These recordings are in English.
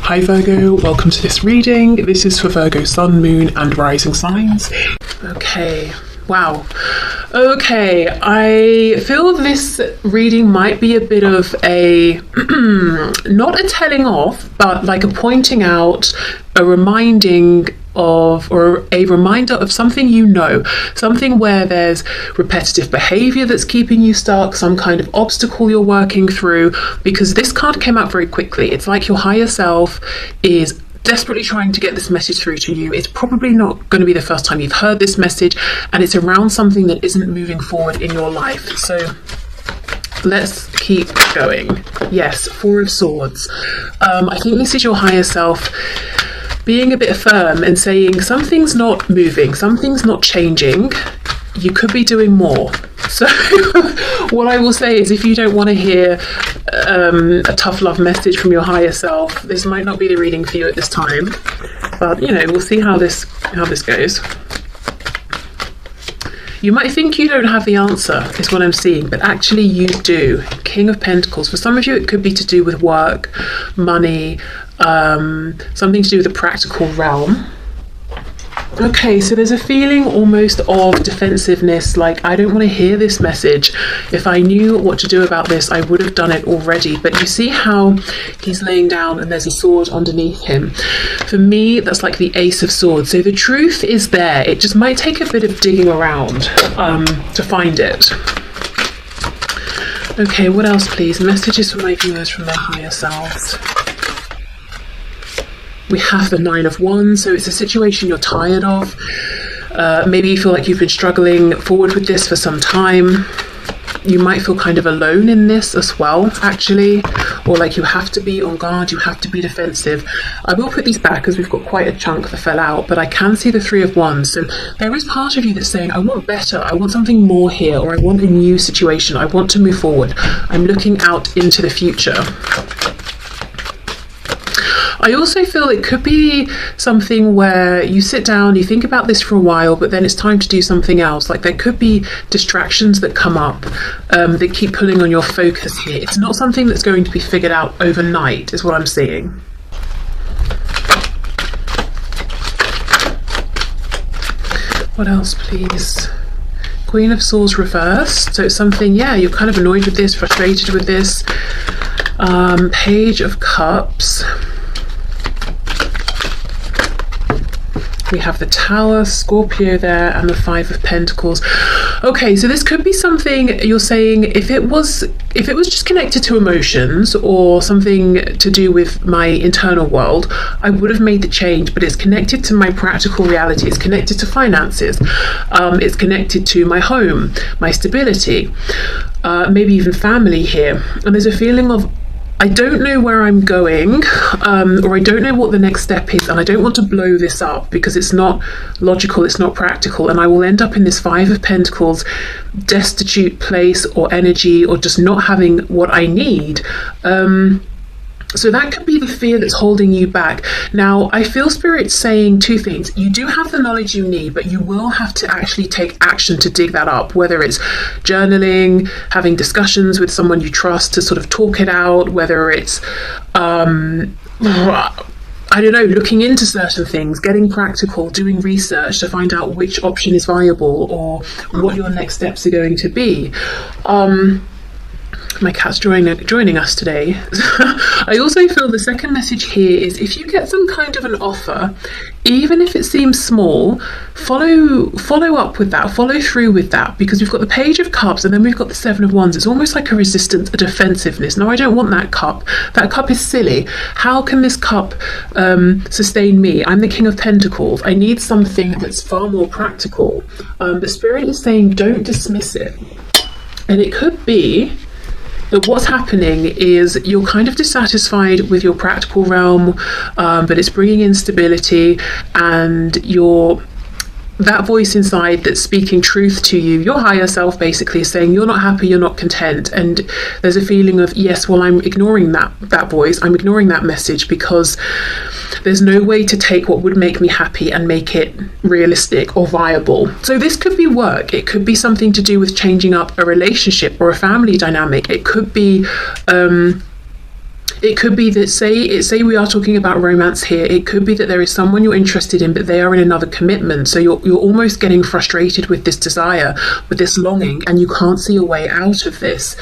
Hi Virgo, welcome to this reading. This is for Virgo Sun, Moon and Rising signs. Okay, wow. Okay, I feel this reading might be a bit of a, not a telling off, but like a pointing out, a reminding of, or a reminder of something you know, something where there's repetitive behavior that's keeping you stuck, some kind of obstacle you're working through, because this card came out very quickly. It's like your higher self is desperately trying to get this message through to you. It's probably not going to be the first time you've heard this message, and it's around something that isn't moving forward in your life. So let's keep going. Yes, Four of Swords. I think this is your higher self being a bit firm and saying something's not moving, something's not changing, you could be doing more. So what I will say is, if you don't want to hear a tough love message from your higher self, this might not be the reading for you at this time, but you know, we'll see how this goes. You might think you don't have the answer, is what I'm seeing, but actually you do. King of Pentacles. For some of you, it could be to do with work, money, something to do with the practical realm. Okay, so there's a feeling almost of defensiveness, like I don't want to hear this message. If I knew what to do about this, I would have done it already. But you see how he's laying down and there's a sword underneath him. For me, that's like the Ace of Swords. So the truth is there. It just might take a bit of digging around to find it. Okay, what else please? Messages for my viewers from their higher selves. We have the Nine of Wands, so it's a situation you're tired of. Maybe you feel like you've been struggling forward with this for some time. You might feel kind of alone in this as well, actually, or like you have to be on guard, you have to be defensive. I will put these back because we've got quite a chunk that fell out, but I can see the Three of Wands. So there is part of you that's saying, I want better, I want something more here, or I want a new situation, I want to move forward. I'm looking out into the future. I also feel it could be something where you sit down, you think about this for a while, but then it's time to do something else. Like there could be distractions that come up that keep pulling on your focus here. It's not something that's going to be figured out overnight, is what I'm seeing. What else, please? Queen of Swords reversed. So it's something, yeah, you're kind of annoyed with this, frustrated with this. Page of Cups. We have the Tower, Scorpio there, and the Five of Pentacles. Okay, so this could be something you're saying, if it was just connected to emotions or something to do with my internal world, I would have made the change, but it's connected to my practical reality. It's connected to finances. It's connected to my home, my stability, maybe even family here. And there's a feeling of, I don't know where I'm going, or I don't know what the next step is, and I don't want to blow this up because it's not logical, it's not practical, and I will end up in this Five of Pentacles destitute place or energy, or just not having what I need. So that could be the fear that's holding you back. Now, I feel Spirit saying two things. You do have the knowledge you need, but you will have to actually take action to dig that up, whether it's journaling, having discussions with someone you trust to sort of talk it out, whether it's, I don't know, looking into certain things, getting practical, doing research to find out which option is viable or what your next steps are going to be. My cat's joining us today. I also feel the second message here is, if you get some kind of an offer, even if it seems small, follow up with that, follow through with that, because we've got the Page of Cups and then we've got the Seven of Wands. It's almost like a resistance, a defensiveness. No, I don't want that cup. That cup is silly. How can this cup sustain me? I'm the King of Pentacles. I need something that's far more practical. The Spirit is saying, don't dismiss it. And it could be that what's happening is you're kind of dissatisfied with your practical realm, but it's bringing in stability, and that voice inside that's speaking truth to you, your higher self basically is saying you're not happy, you're not content, and there's a feeling of, yes, well, I'm ignoring that voice, I'm ignoring that message because there's no way to take what would make me happy and make it realistic or viable. So this could be work, it could be something to do with changing up a relationship or a family dynamic, it could be It could be that, say we are talking about romance here, it could be that there is someone you're interested in, but they are in another commitment. So you're almost getting frustrated with this desire, with this longing, and you can't see a way out of this.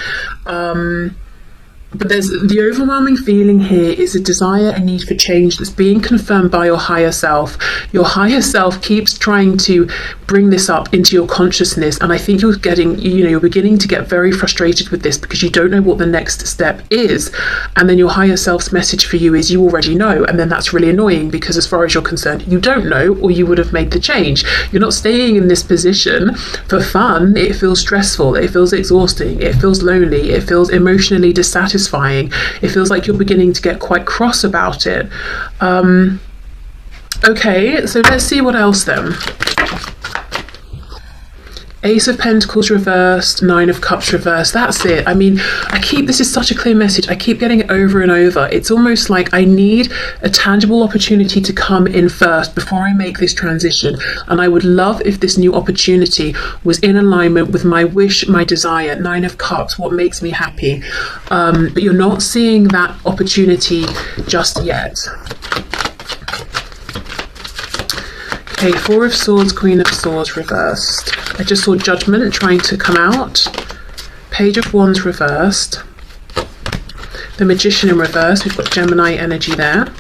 But there's the overwhelming feeling here is a desire, a need for change that's being confirmed by your higher self. Your higher self keeps trying to bring this up into your consciousness, and I think you're beginning to get very frustrated with this because you don't know what the next step is. And then your higher self's message for you is you already know, and then that's really annoying because as far as you're concerned, you don't know, or you would have made the change. You're not staying in this position for fun. It feels stressful, it feels exhausting, it feels lonely, it feels emotionally dissatisfying. It feels like you're beginning to get quite cross about it. Okay, so let's see what else then. Ace of Pentacles reversed, Nine of Cups reversed. That's it. I mean, this is such a clear message. I keep getting it over and over. It's almost like I need a tangible opportunity to come in first before I make this transition. And I would love if this new opportunity was in alignment with my wish, my desire. Nine of Cups, what makes me happy. But you're not seeing that opportunity just yet. Okay, Four of Swords, Queen of Swords reversed. I just saw Judgment trying to come out. Page of Wands reversed. The Magician in reverse. We've got Gemini energy there.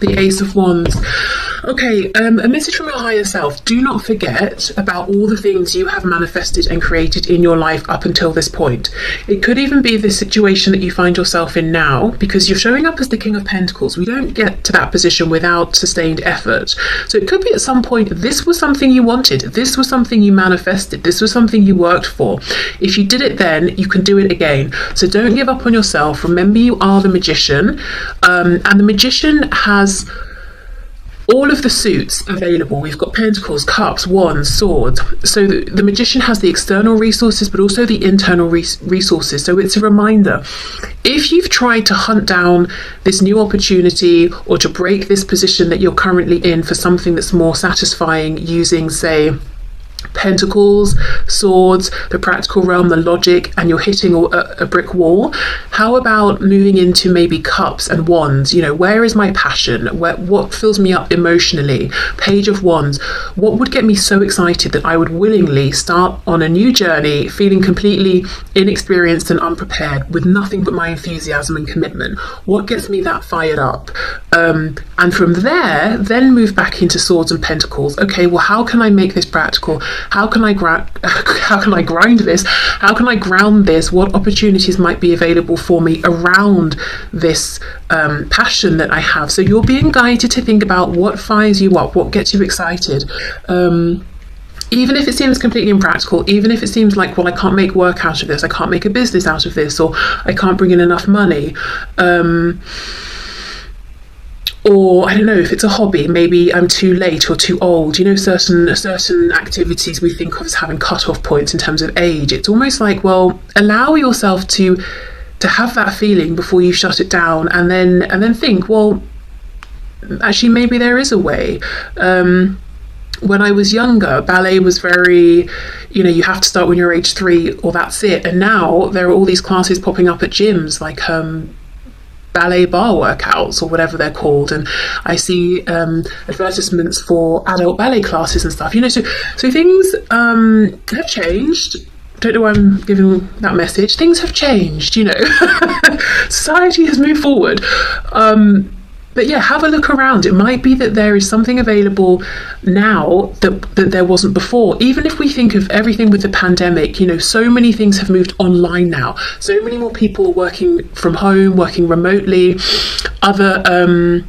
The Ace of Wands. Okay, a message from your higher self. Do not forget about all the things you have manifested and created in your life up until this point. It could even be the situation that you find yourself in now, because you're showing up as the King of Pentacles. We don't get to that position without sustained effort. So it could be at some point this was something you wanted. This was something you manifested. This was something you worked for. If you did it then, you can do it again. So don't give up on yourself. Remember, you are the Magician, and the Magician has all of the suits available. We've got Pentacles, Cups, Wands, Swords. So the Magician has the external resources, but also the internal resources. So it's a reminder. If you've tried to hunt down this new opportunity or to break this position that you're currently in for something that's more satisfying using, say, Pentacles, Swords, the practical realm, the logic, and you're hitting a brick wall, how about moving into maybe Cups and Wands? Where is my passion? What fills me up emotionally? Page of Wands. What would get me so excited that I would willingly start on a new journey feeling completely inexperienced and unprepared with nothing but my enthusiasm and commitment? What gets me that fired up? And from there, then move back into Swords and Pentacles. Okay, well, how can I make this practical? How can I grind this? How can I ground this? What opportunities might be available for me around this passion that I have? So you're being guided to think about what fires you up, what gets you excited. Even if it seems completely impractical, even if it seems like, well, I can't make work out of this, I can't make a business out of this, or I can't bring in enough money. Or I don't know, if it's a hobby, maybe I'm too late or too old. Certain activities we think of as having cut-off points in terms of age. It's almost like, well, allow yourself to have that feeling before you shut it down, and then think, well, actually maybe there is a way. When I was younger, ballet was very, you have to start when you're age 3 or that's it. And now there are all these classes popping up at gyms, like ballet bar workouts or whatever they're called, and I see advertisements for adult ballet classes and stuff. So things have changed. Don't know why I'm giving that message. Things have changed. Society has moved forward. But yeah, have a look around. It might be that there is something available now that there wasn't before. Even if we think of everything with the pandemic, so many things have moved online now. So many more people are working from home, working remotely. Other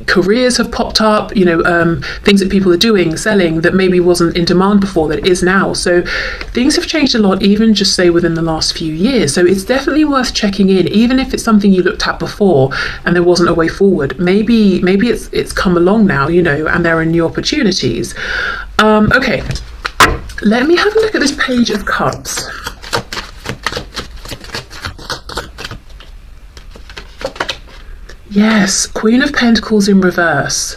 careers have popped up, things that people are doing, selling, that maybe wasn't in demand before, that is now. So things have changed a lot, even just say within the last few years. So it's definitely worth checking in, even if it's something you looked at before and there wasn't a way forward. Maybe it's come along now, and there are new opportunities. Okay, let me have a look at this Page of Cups. Yes, Queen of Pentacles in reverse.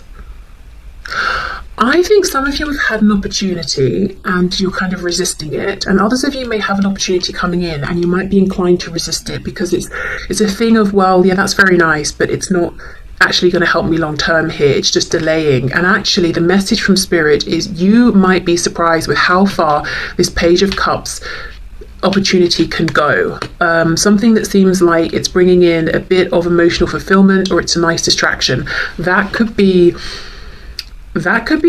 I think some of you have had an opportunity and you're kind of resisting it, and others of you may have an opportunity coming in and you might be inclined to resist it because it's a thing of, well, yeah, that's very nice, but it's not actually going to help me long term here, it's just delaying. And actually the message from Spirit is you might be surprised with how far this Page of Cups opportunity can go. Something that seems like it's bringing in a bit of emotional fulfillment, or it's a nice distraction, that could be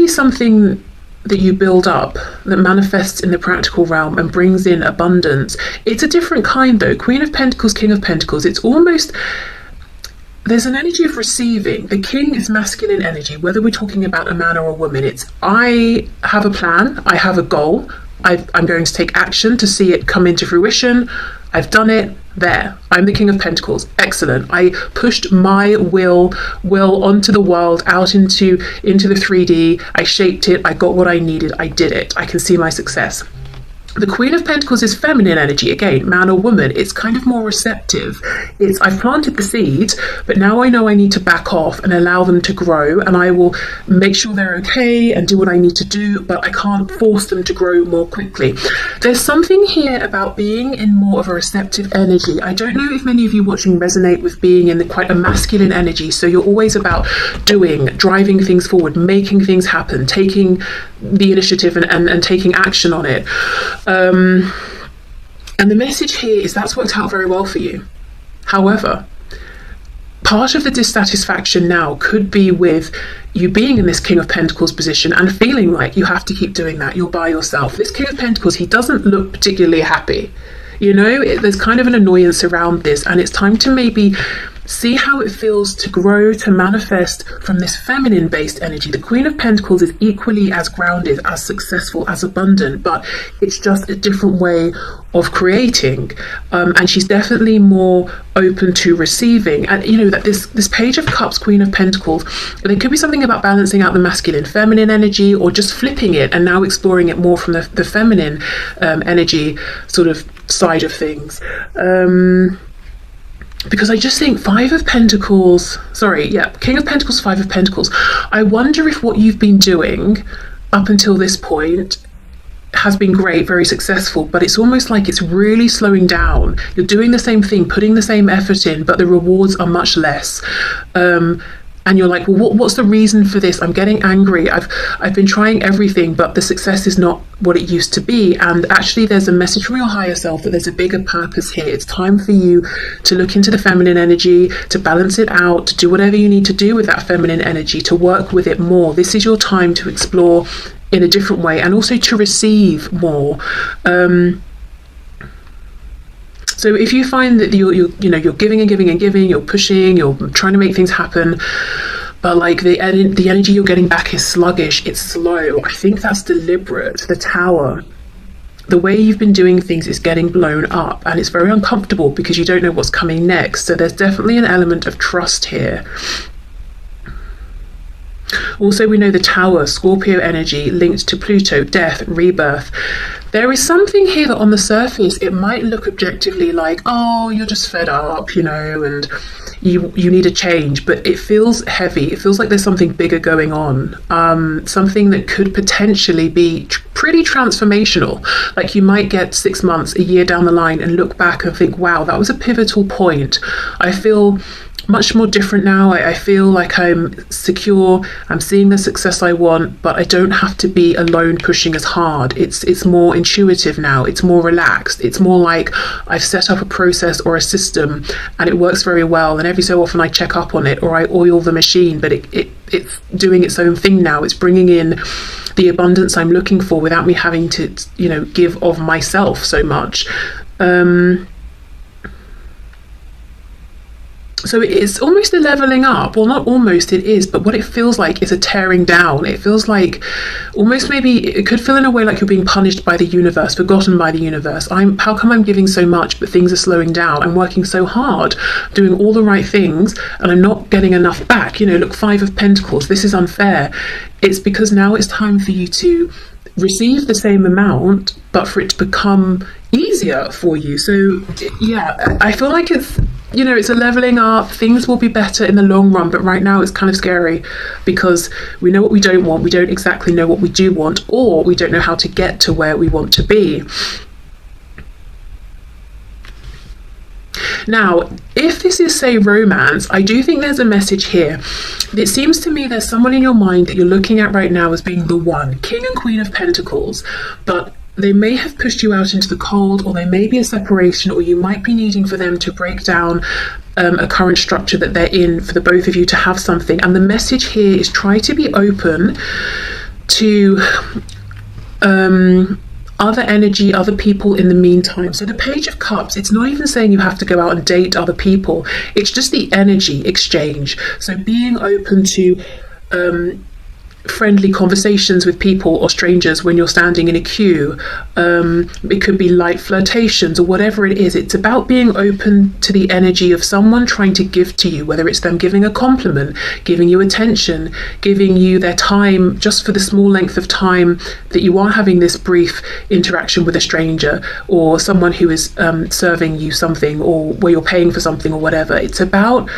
something that you build up, that manifests in the practical realm and brings in abundance. It's a different kind though. Queen of Pentacles, King of Pentacles, it's almost, there's an energy of receiving. The King is masculine energy, whether we're talking about a man or a woman. It's, I have a plan, I have a goal, I'm going to take action to see it come into fruition. I've done it. There, I'm the King of Pentacles. Excellent. I pushed my will onto the world, out into the 3D. I shaped it. I got what I needed. I did it. I can see my success. The Queen of Pentacles is feminine energy, again, man or woman. It's kind of more receptive. It's, I've planted the seeds, but now I know I need to back off and allow them to grow, and I will make sure they're okay and do what I need to do, but I can't force them to grow more quickly. There's something here about being in more of a receptive energy. I don't know if many of you watching resonate with being in quite a masculine energy, so you're always about doing, driving things forward, making things happen, taking the initiative and taking action on it. And the message here is that's worked out very well for you. However, part of the dissatisfaction now could be with you being in this King of Pentacles position and feeling like you have to keep doing that. You're by yourself. This King of Pentacles, he doesn't look particularly happy. You know, there's kind of an annoyance around this, and it's time to maybe see how it feels to grow, to manifest from this feminine based energy. The Queen of Pentacles is equally as grounded, as successful, as abundant, but it's just a different way of creating. And she's definitely more open to receiving. And you know that this Page of Cups, Queen of Pentacles, there could be something about balancing out the masculine feminine energy, or just flipping it and now exploring it more from the feminine energy sort of side of things. Because I just think King of Pentacles, 5 of Pentacles. I wonder if what you've been doing up until this point has been great, very successful, but it's almost like it's really slowing down. You're doing the same thing, putting the same effort in, but the rewards are much less. And you're like, well, what's the reason for this? I'm getting angry. I've been trying everything, but the success is not what it used to be. And actually, there's a message from your higher self that there's a bigger purpose here. It's time for you to look into the feminine energy, to balance it out, to do whatever you need to do with that feminine energy, to work with it more. This is your time to explore in a different way, and also to receive more. So if you find that you're giving and giving and giving, you're pushing, you're trying to make things happen, but like the energy you're getting back is sluggish, it's slow, I think that's deliberate. The Tower, the way you've been doing things is getting blown up, and it's very uncomfortable because you don't know what's coming next. So there's definitely an element of trust here. Also, we know the Tower, Scorpio energy linked to Pluto, death, rebirth. There is something here that on the surface, it might look objectively like, oh, you're just fed up, you know, and you need a change, but it feels heavy. It feels like there's something bigger going on, something that could potentially be pretty transformational. Like you might get 6 months, a year down the line and look back and think, wow, that was a pivotal point. I feel much more different now. I feel like I'm secure, I'm seeing the success I want, but I don't have to be alone pushing as hard. It's more intuitive now, it's more relaxed, it's more like I've set up a process or a system and it works very well, and every so often I check up on it or I oil the machine, but it's doing its own thing now. It's bringing in the abundance I'm looking for without me having to, you know, give of myself so much. So it's almost a leveling up. Well, not almost, it is, but what it feels like is a tearing down. It feels like almost, maybe it could feel in a way like you're being punished by the universe, forgotten by the universe. How come I'm giving so much but things are slowing down? I'm working so hard, doing all the right things, and I'm not getting enough back. You know, look, 5 of Pentacles, this is unfair. It's because now it's time for you to receive the same amount, but for it to become easier for you. So yeah, I feel like you know, it's a leveling up. Things will be better in the long run, but right now it's kind of scary because we know what we don't want. We don't exactly know what we do want, or we don't know how to get to where we want to be. Now, if this is, say, romance, I do think there's a message here. It seems to me there's someone in your mind that you're looking at right now as being the one, King and Queen of Pentacles, but they may have pushed you out into the cold, or there may be a separation, or you might be needing for them to break down a current structure that they're in for the both of you to have something. And the message here is try to be open to other energy, other people in the meantime. So the Page of Cups, it's not even saying you have to go out and date other people. It's just the energy exchange. So being open to friendly conversations with people or strangers when you're standing in a queue. It could be light flirtations or whatever it is. It's about being open to the energy of someone trying to give to you, whether it's them giving a compliment, giving you attention, giving you their time just for the small length of time that you are having this brief interaction with a stranger, or someone who is serving you something, or where you're paying for something or whatever. It's about,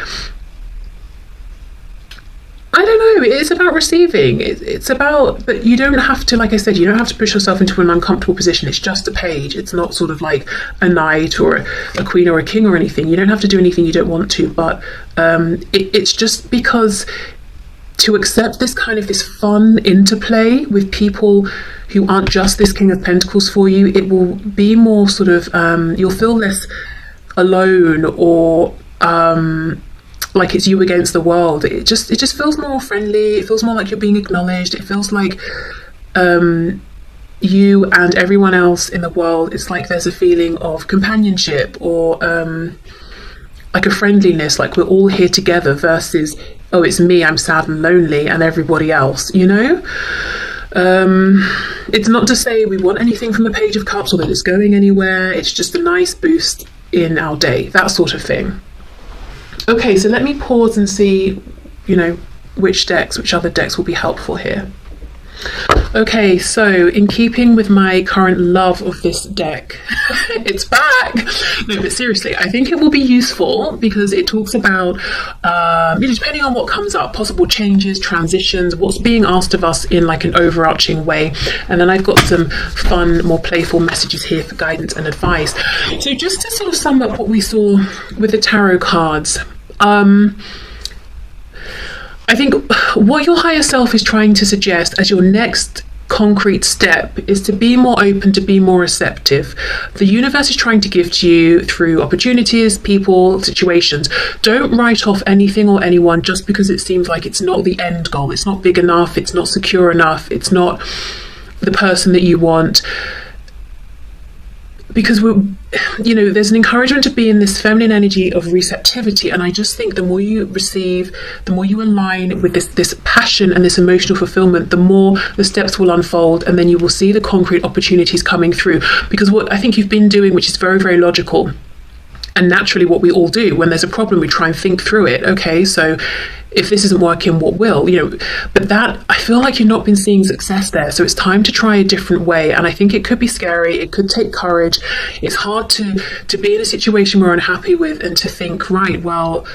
I don't know, it's about receiving. It's about, but you don't have to, like I said, you don't have to push yourself into an uncomfortable position. It's just a page. It's not sort of like a knight or a queen or a king or anything. You don't have to do anything you don't want to, but it's just because to accept this kind of this fun interplay with people who aren't just this King of Pentacles for you, it will be more sort of, you'll feel less alone, or like it's you against the world. It just feels more friendly. It feels more like you're being acknowledged. It feels like you and everyone else in the world, it's like there's a feeling of companionship, or like a friendliness, like we're all here together, versus, oh, it's me, I'm sad and lonely, and everybody else, you know? It's not to say we want anything from the Page of Cups or that it's going anywhere. It's just a nice boost in our day, that sort of thing. Okay, so let me pause and see, you know, which other decks will be helpful here. Okay, so in keeping with my current love of this deck, it's back! No, but seriously, I think it will be useful because it talks about, you know, depending on what comes up, possible changes, transitions, what's being asked of us in like an overarching way. And then I've got some fun, more playful messages here for guidance and advice. So just to sort of sum up what we saw with the tarot cards, I think what your higher self is trying to suggest as your next concrete step is to be more open, to be more receptive. The universe is trying to give to you through opportunities, people, situations. Don't write off anything or anyone just because it seems like it's not the end goal. It's not big enough. It's not secure enough. It's not the person that you want. Because we're, you know, there's an encouragement to be in this feminine energy of receptivity, and I just think the more you receive, the more you align with this passion and this emotional fulfillment, the more the steps will unfold, and then you will see the concrete opportunities coming through. Because what I think you've been doing, which is very, very logical, and naturally what we all do when there's a problem, we try and think through it. Okay, so if this isn't working, what will, you know? But that, I feel like you've not been seeing success there, so it's time to try a different way. And I think it could be scary, it could take courage. It's hard to be in a situation we're unhappy with and to think, right, well,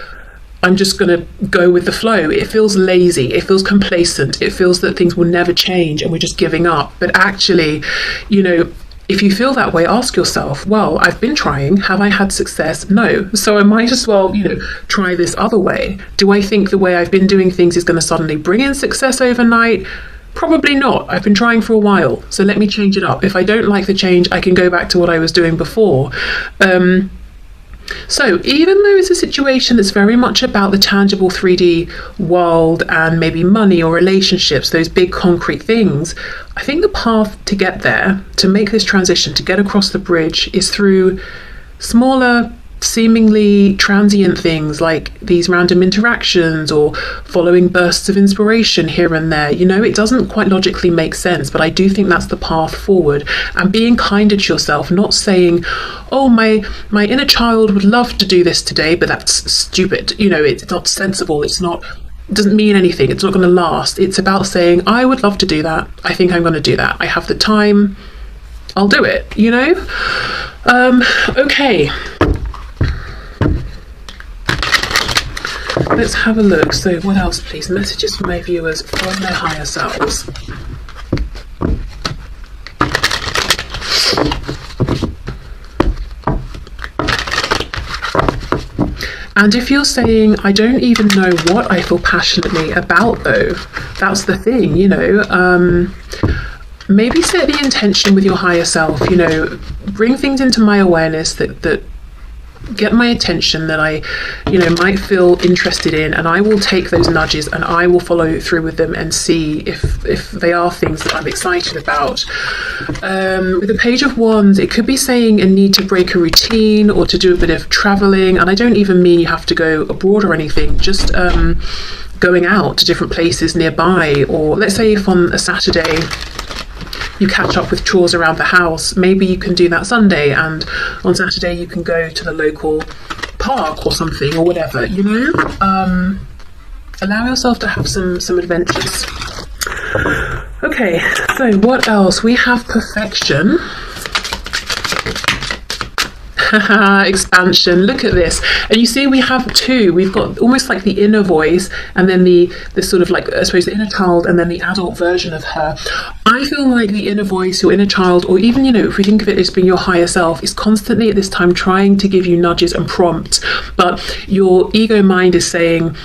I'm just going to go with the flow. It feels lazy, it feels complacent, it feels that things will never change and we're just giving up. But actually, you know, if you feel that way, ask yourself, well, I've been trying. Have I had success? No. So I might as well, you know, try this other way. Do I think the way I've been doing things is going to suddenly bring in success overnight? Probably not. I've been trying for a while. So let me change it up. If I don't like the change, I can go back to what I was doing before. So even though it's a situation that's very much about the tangible 3D world and maybe money or relationships, those big concrete things, I think the path to get there, to make this transition, to get across the bridge, is through smaller, seemingly transient things like these random interactions or following bursts of inspiration here and there. You know, it doesn't quite logically make sense, but I do think that's the path forward. And being kinder to yourself, not saying, oh, my inner child would love to do this today, but that's stupid. You know, it's not sensible. It doesn't mean anything. It's not going to last. It's about saying, I would love to do that. I think I'm going to do that. I have the time. I'll do it, you know? Okay. let's have a look. So what else, please? Messages for my viewers from their higher selves. And if you're saying, I don't even know what I feel passionately about, though, that's the thing, you know, maybe set the intention with your higher self, you know, bring things into my awareness that get my attention, that I, you know, might feel interested in, and I will take those nudges and I will follow through with them and see if they are things that I'm excited about. With the Page of Wands, it could be saying a need to break a routine or to do a bit of traveling, and I don't even mean you have to go abroad or anything, just going out to different places nearby. Or let's say if on a Saturday you catch up with chores around the house, maybe you can do that Sunday, and on Saturday you can go to the local park or something, or whatever, you know. Allow yourself to have some adventures. Okay, so what else? We have perfection. Expansion. Look at this. And you see we have two. We've got almost like the inner voice, and then the sort of like, I suppose, the inner child, and then the adult version of her. I feel like the inner voice, your inner child, or even, you know, if we think of it as being your higher self, is constantly at this time trying to give you nudges and prompts, but your ego mind is saying,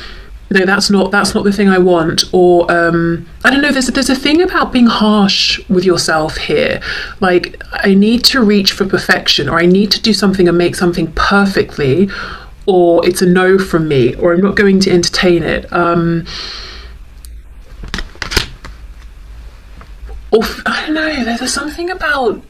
no, that's not the thing I want. Or I don't know, there's a thing about being harsh with yourself here, like, I need to reach for perfection, or I need to do something and make something perfectly, or it's a no from me, or I'm not going to entertain it. Or I don't know, there's something about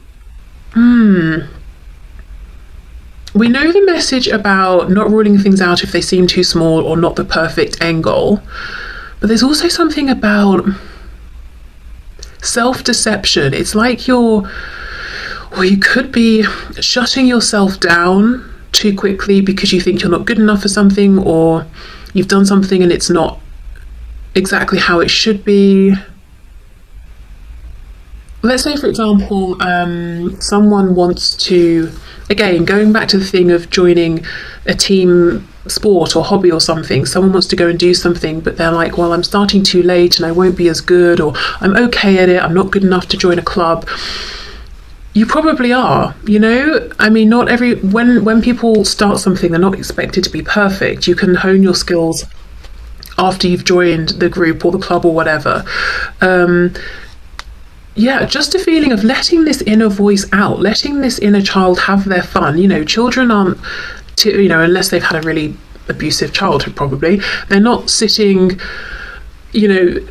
we know the message about not ruling things out if they seem too small or not the perfect end goal, but there's also something about self-deception. It's like you could be shutting yourself down too quickly because you think you're not good enough for something, or you've done something and it's not exactly how it should be. Let's say, for example, someone wants to, again, going back to the thing of joining a team sport or hobby or something, someone wants to go and do something, but they're like, well, I'm starting too late and I won't be as good, or I'm okay at it, I'm not good enough to join a club. You probably are, you know. I mean, not when people start something, they're not expected to be perfect. You can hone your skills after you've joined the group or the club or whatever. Yeah, just a feeling of letting this inner voice out, letting this inner child have their fun. You know, children aren't, you know, unless they've had a really abusive childhood, probably, they're not sitting, you know,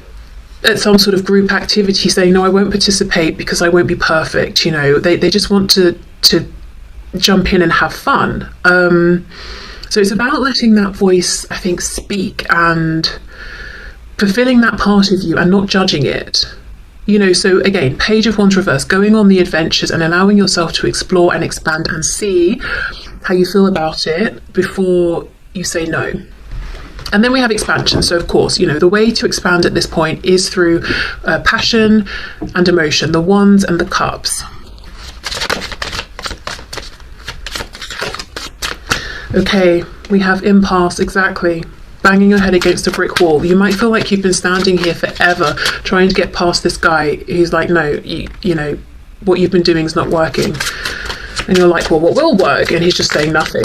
at some sort of group activity saying, no, I won't participate because I won't be perfect. You know, they just want to jump in and have fun. So it's about letting that voice, I think, speak, and fulfilling that part of you and not judging it. You know, so again, Page of Wands reverse, going on the adventures and allowing yourself to explore and expand and see how you feel about it before you say no. And then we have expansion. So of course, you know, the way to expand at this point is through passion and emotion, the Wands and the Cups. Okay, we have impasse, exactly. Banging your head against a brick wall. You might feel like you've been standing here forever trying to get past this guy who's like, no, you know, what you've been doing is not working. And you're like, well, what will work? And he's just saying nothing.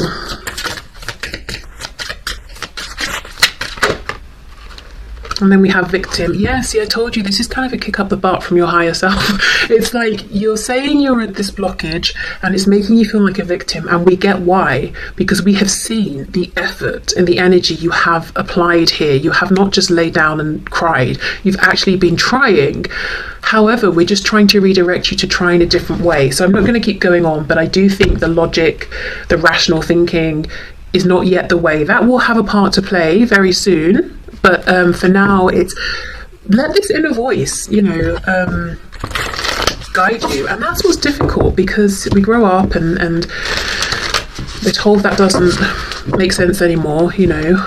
And then we have victim. Yeah, see, I told you, this is kind of a kick up the butt from your higher self. It's like you're saying you're at this blockage and it's making you feel like a victim. And we get why, because we have seen the effort and the energy you have applied here. You have not just laid down and cried. You've actually been trying. However, we're just trying to redirect you to try in a different way. So I'm not going to keep going on, but I do think the logic, the rational thinking is not yet the way. That will have a part to play very soon. But for now, it's let this inner voice, you know, guide you. And that's what's difficult, because we grow up and we're told that doesn't make sense anymore, you know.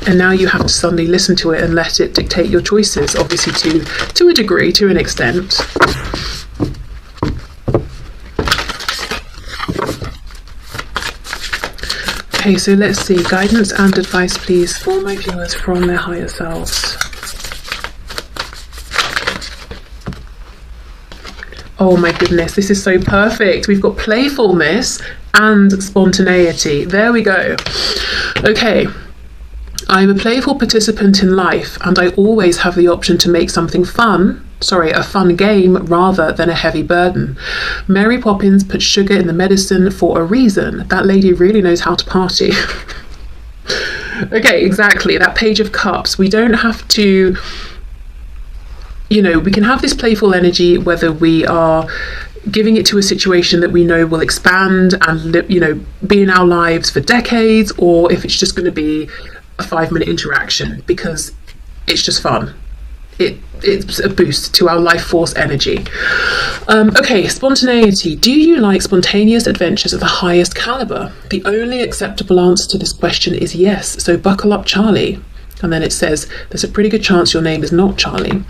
And now you have to suddenly listen to it and let it dictate your choices, obviously to a degree, to an extent. Okay, so let's see. Guidance and advice, please, for my viewers from their higher selves. Oh my goodness, this is so perfect. We've got playfulness and spontaneity. There we go. Okay. I'm a playful participant in life, and I always have the option to make something fun, a fun game rather than a heavy burden. Mary Poppins put sugar in the medicine for a reason. That lady really knows how to party. Okay, exactly. That Page of Cups. We don't have to, we can have this playful energy whether we are giving it to a situation that we know will expand and, be in our lives for decades, or if it's just going to be a 5-minute interaction because it's just fun. It's a boost to our life force energy. Okay, spontaneity. Do you like spontaneous adventures of the highest caliber? The only acceptable answer to this question is yes, so buckle up, Charlie. And then it says, there's a pretty good chance your name is not Charlie.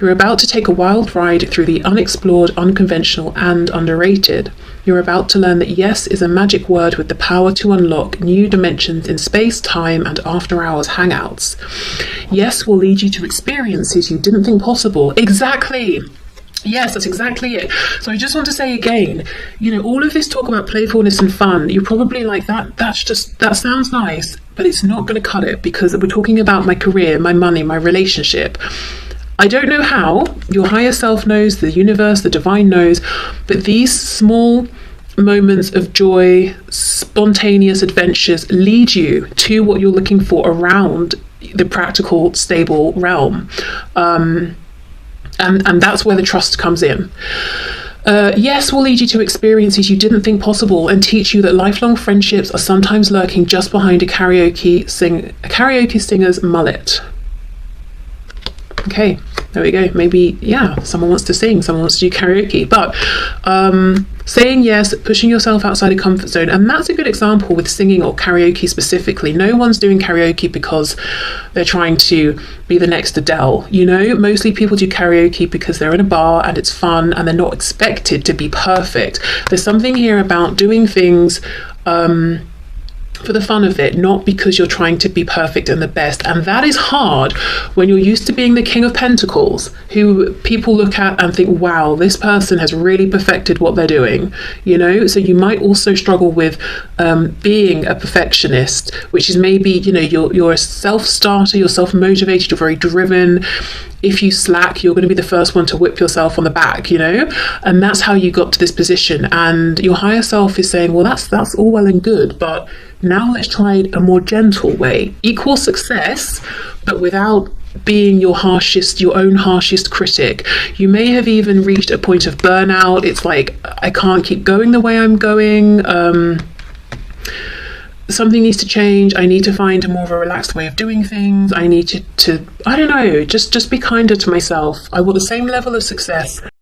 You're about to take a wild ride through the unexplored, unconventional, and underrated. You're about to learn that yes is a magic word with the power to unlock new dimensions in space, time, and after-hours hangouts. Yes will lead you to experiences you didn't think possible. Exactly! Yes, that's exactly it. So I just want to say again, all of this talk about playfulness and fun, you're probably like, that sounds nice, but it's not going to cut it, because we're talking about my career, my money, my relationship. I don't know how, your higher self knows, the universe, the divine knows, but these small moments of joy, spontaneous adventures lead you to what you're looking for around the practical, stable realm. And that's where the trust comes in. Yes will lead you to experiences you didn't think possible and teach you that lifelong friendships are sometimes lurking just behind a karaoke singer's mullet. Okay, there we go. Maybe, someone wants to sing, someone wants to do karaoke. But saying yes, pushing yourself outside a comfort zone, and that's a good example with singing or karaoke specifically. No one's doing karaoke because they're trying to be the next Adele. Mostly people do karaoke because they're in a bar and it's fun and they're not expected to be perfect. There's something here about doing things for the fun of it, not because you're trying to be perfect and the best. And that is hard when you're used to being the King of Pentacles, who people look at and think, wow, this person has really perfected what they're doing, so you might also struggle with being a perfectionist, which is maybe, you're a self-starter, you're self-motivated, you're very driven. If you slack, you're going to be the first one to whip yourself on the back, and that's how you got to this position. And your higher self is saying, well, that's all well and good, but now let's try a more gentle way. Equal success, but without being your own harshest critic. You may have even reached a point of burnout. It's like, I can't keep going the way I'm going. Something needs to change. I need to find a more of a relaxed way of doing things. I need to I don't know, just be kinder to myself. I want the same level of success